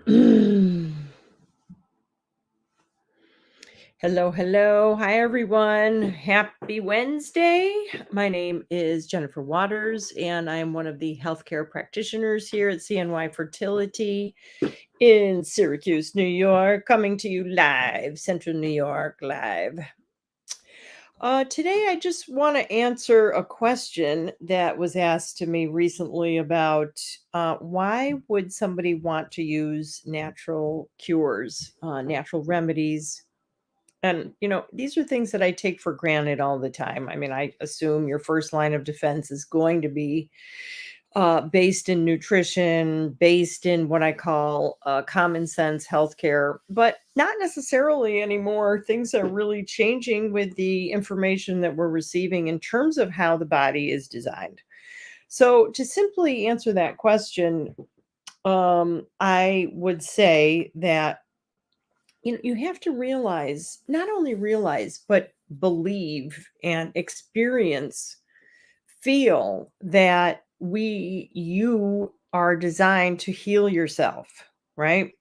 Hello, hello. Hi, everyone. Happy Wednesday. My name is Jennifer Waters, and I am one of the healthcare practitioners here at CNY Fertility in Syracuse, New York, coming to you live, Central New York live. Today, I just want to answer a question that was asked to me recently about why would somebody want to use natural cures, natural remedies? And, these are things that I take for granted all the time. I mean, I assume your first line of defense is going to be based in nutrition, based in what I call common sense healthcare, but not necessarily anymore. Things are really changing with the information that we're receiving in terms of how the body is designed. So, to simply answer that question, I would say that you have to realize, not only realize, but believe and experience, feel that you are designed to heal yourself, right?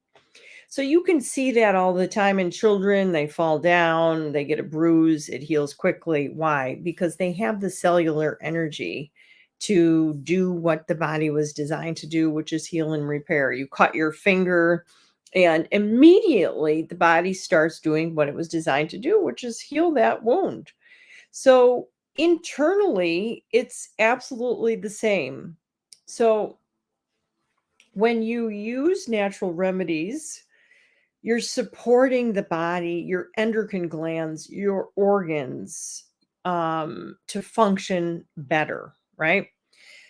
So you can see that all the time in children. They fall down, they get a bruise, it heals quickly. Why? Because they have the cellular energy to do what the body was designed to do, which is heal and repair. You cut your finger, and immediately the body starts doing what it was designed to do, which is heal that wound. So internally, it's absolutely the same. So when you use natural remedies, you're supporting the body, your endocrine glands, your organs to function better, right?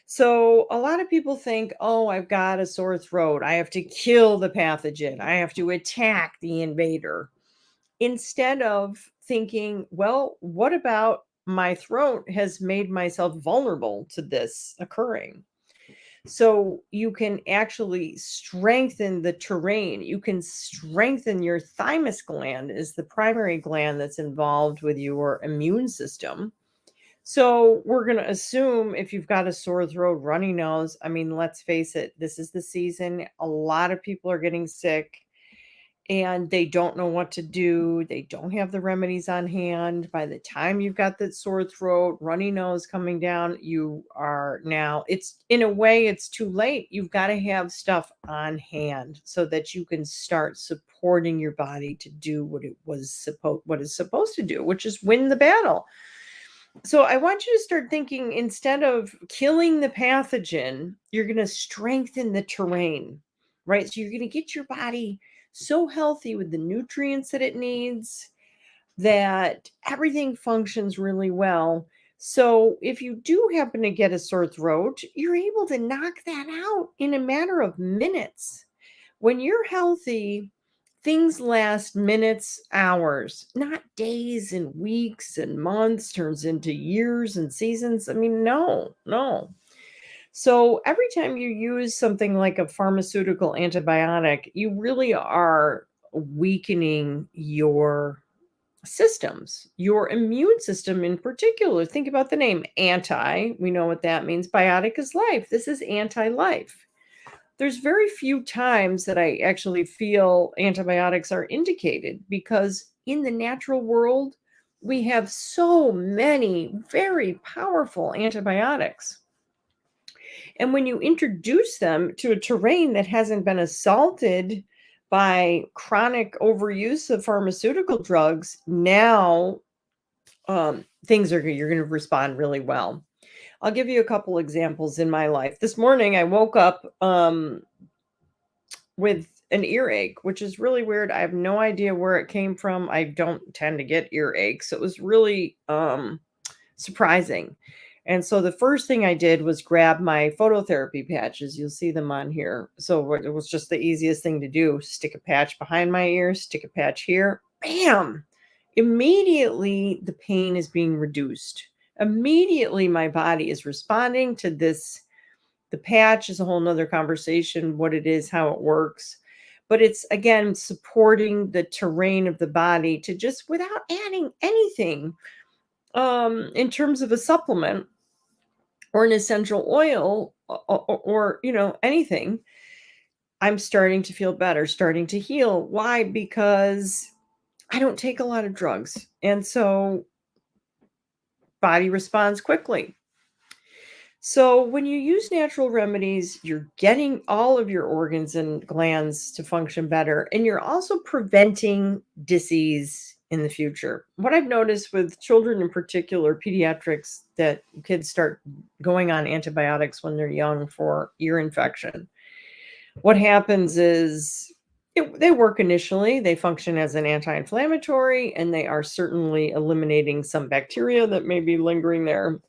So a lot of people think, oh, I've got a sore throat. I have to kill the pathogen. I have to attack the invader. Instead of thinking, well, what about my throat has made myself vulnerable to this occurring? So you can actually strengthen the terrain. You can strengthen your thymus gland, is the primary gland that's involved with your immune system. So we're going to assume if you've got a sore throat, runny nose, I mean, let's face it, this is the season. A lot of people are getting sick and they don't know what to do. They don't have the remedies on hand. By the time you've got that sore throat, runny nose coming down, you are now, it's in a way, it's too late. You've got to have stuff on hand so that you can start supporting your body to do what is supposed to do, which is win the battle. So I want you to start thinking, instead of killing the pathogen, you're going to strengthen the terrain, right? So you're going to get your body so healthy with the nutrients that it needs that everything functions really well. So if you do happen to get a sore throat, you're able to knock that out in a matter of minutes. When you're healthy, things last minutes, hours, not days and weeks and months, turns into years and seasons. I mean, no, no. So every time you use something like a pharmaceutical antibiotic, you really are weakening your systems, your immune system in particular. Think about the name anti. We know what that means. Biotic is life. This is anti life. There's very few times that I actually feel antibiotics are indicated, because in the natural world, we have so many very powerful antibiotics. And when you introduce them to a terrain that hasn't been assaulted by chronic overuse of pharmaceutical drugs, now you're going to respond really well. I'll give you a couple examples in my life. This morning, I woke up with an earache, which is really weird. I have no idea where it came from. I don't tend to get earaches. So it was really surprising. And so the first thing I did was grab my phototherapy patches. You'll see them on here. So it was just the easiest thing to do. Stick a patch behind my ear, stick a patch here. Bam! Immediately, the pain is being reduced. Immediately, my body is responding to this. The patch is a whole nother conversation, what it is, how it works. But it's, again, supporting the terrain of the body to just, without adding anything in terms of a supplement or an essential oil or anything, I'm starting to feel better, starting to heal. Why? Because I don't take a lot of drugs. And so body responds quickly. So when you use natural remedies, you're getting all of your organs and glands to function better, and you're also preventing disease in the future. What I've noticed with children in particular, pediatrics, that kids start going on antibiotics when they're young for ear infection. What happens is they work initially, they function as an anti inflammatory, and they are certainly eliminating some bacteria that may be lingering there.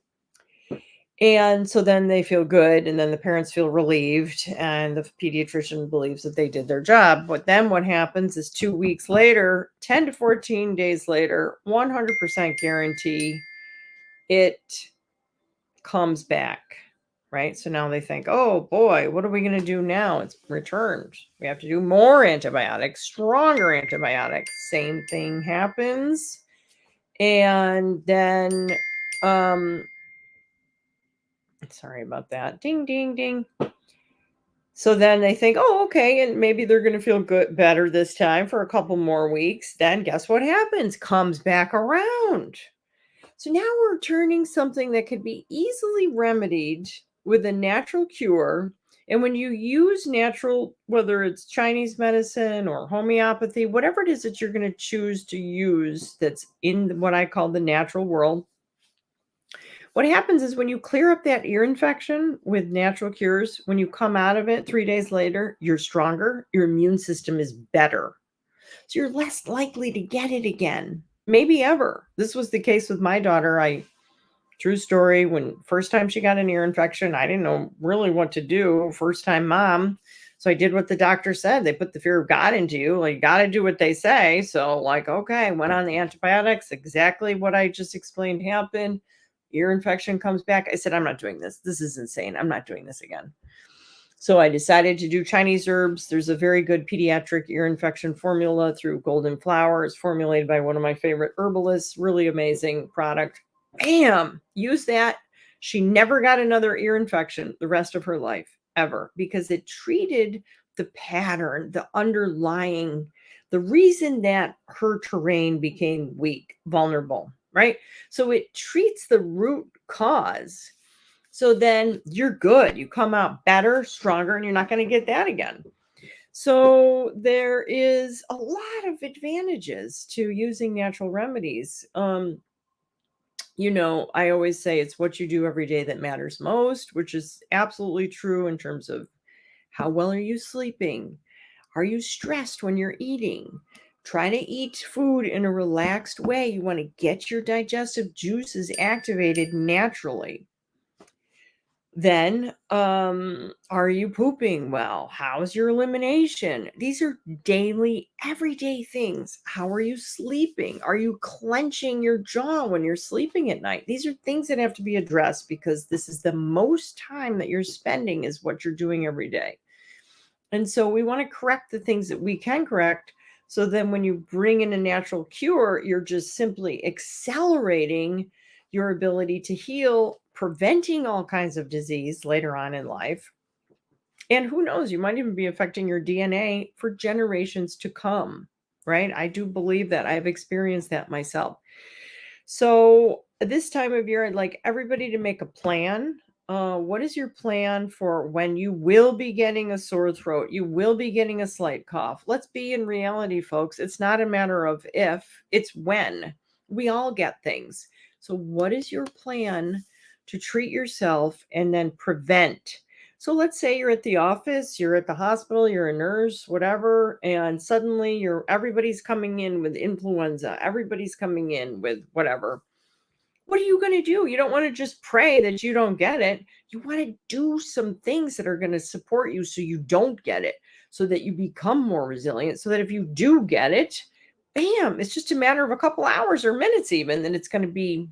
And so then they feel good, and then the parents feel relieved, and the pediatrician believes that they did their job. But then what happens is 2 weeks later, 10 to 14 days later, 100% guarantee it comes back, right? So now they think, "Oh boy, what are we gonna do now? It's returned. We have to do more antibiotics, stronger antibiotics." Same thing happens. And then, um sorry about that. Ding, ding, ding. So then they think, "Oh, okay, and maybe they're gonna feel good better this time for a couple more weeks." Then guess what happens? Comes back around. So now we're turning something that could be easily remedied with a natural cure. And when you use natural, whether it's Chinese medicine or homeopathy, whatever it is that you're going to choose to use that's in what I call the natural world, what happens is when you clear up that ear infection with natural cures, when you come out of it 3 days later, you're stronger, your immune system is better. So you're less likely to get it again, maybe ever. This was the case with my daughter. True story, when first time she got an ear infection, I didn't know really what to do. First time mom. So I did what the doctor said. They put the fear of God into you. Like, you got to do what they say. So, like, okay, went on the antibiotics. Exactly what I just explained happened. Ear infection comes back. I said, I'm not doing this. This is insane. I'm not doing this again. So I decided to do Chinese herbs. There's a very good pediatric ear infection formula through Golden Flower. It's formulated by one of my favorite herbalists. Really amazing product. Bam! Use that. She never got another ear infection the rest of her life, ever, because it treated the pattern, the underlying, the reason that her terrain became weak, vulnerable, right? So it treats the root cause. So then you're good. You come out better, stronger, and you're not going to get that again. So there is a lot of advantages to using natural remedies. I always say it's what you do every day that matters most, which is absolutely true in terms of how well are you sleeping? Are you stressed when you're eating? Try to eat food in a relaxed way. You want to get your digestive juices activated naturally. Then, are you pooping well? How's your elimination? These are daily, everyday things. How are you sleeping? Are you clenching your jaw when you're sleeping at night? These are things that have to be addressed because this is the most time that you're spending is what you're doing every day. And so we want to correct the things that we can correct. So then when you bring in a natural cure, you're just simply accelerating your ability to heal, preventing all kinds of disease later on in life. And who knows, you might even be affecting your DNA for generations to come, right? I do believe that. I've experienced that myself. So this time of year, I'd like everybody to make a plan. What is your plan for when you will be getting a sore throat? You will be getting a slight cough. Let's be in reality, folks. It's not a matter of if, it's when. We all get things. So, what is your plan to treat yourself and then prevent? So, let's say you're at the office, you're at the hospital, you're a nurse, whatever, and suddenly everybody's coming in with influenza, everybody's coming in with whatever. What are you going to do? You don't want to just pray that you don't get it. You want to do some things that are going to support you so you don't get it, so that you become more resilient, so that if you do get it, bam, it's just a matter of a couple hours or minutes even, then it's going to be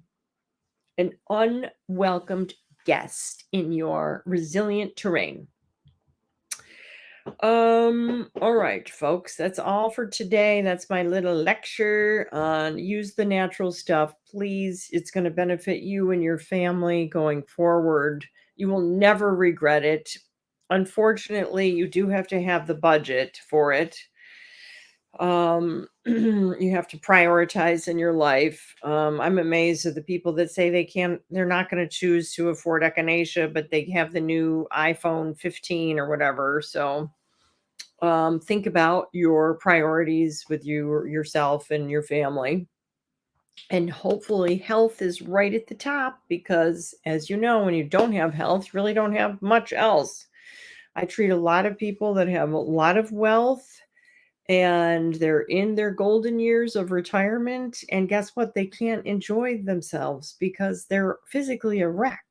an unwelcomed guest in your resilient terrain. All right, folks, that's all for today. That's my little lecture on use the natural stuff. Please, it's going to benefit you and your family going forward. You will never regret it. Unfortunately, you do have to have the budget for it. You have to prioritize in your life. I'm amazed at the people that say they're not going to choose to afford echinacea, but they have the new iPhone 15 or whatever. So think about your priorities with yourself and your family. And hopefully, health is right at the top because, as you know, when you don't have health, you really don't have much else. I treat a lot of people that have a lot of wealth and they're in their golden years of retirement. And guess what? They can't enjoy themselves because they're physically a wreck.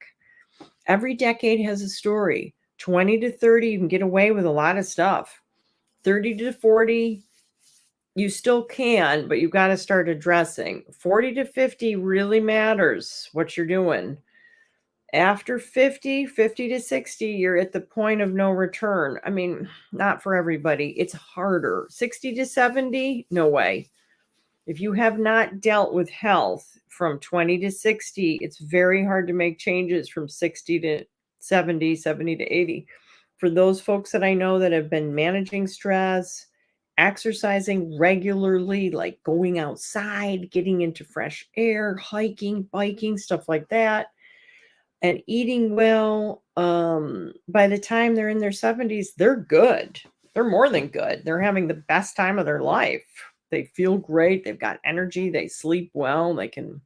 Every decade has a story. 20 to 30, you can get away with a lot of stuff. 30 to 40, you still can, but you've got to start addressing. 40 to 50 really matters what you're doing. After 50, 50 to 60, you're at the point of no return. I mean, not for everybody. It's harder. 60 to 70, no way. If you have not dealt with health from 20 to 60, it's very hard to make changes from 60 to 70, 70 to 80. For those folks that I know that have been managing stress, exercising regularly, like going outside, getting into fresh air, hiking, biking, stuff like that, and eating well, by the time they're in their 70s, they're good. They're more than good. They're having the best time of their life. They feel great. They've got energy. They sleep well. They can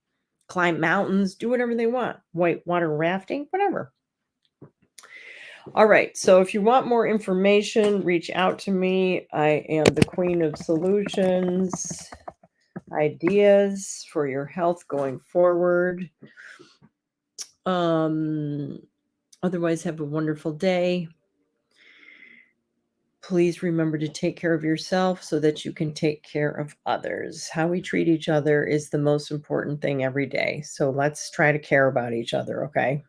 climb mountains, do whatever they want. White water rafting, whatever. All right. So if you want more information, reach out to me. I am the queen of solutions, ideas for your health going forward. Otherwise, have a wonderful day. Please remember to take care of yourself so that you can take care of others. How we treat each other is the most important thing every day. So let's try to care about each other, okay?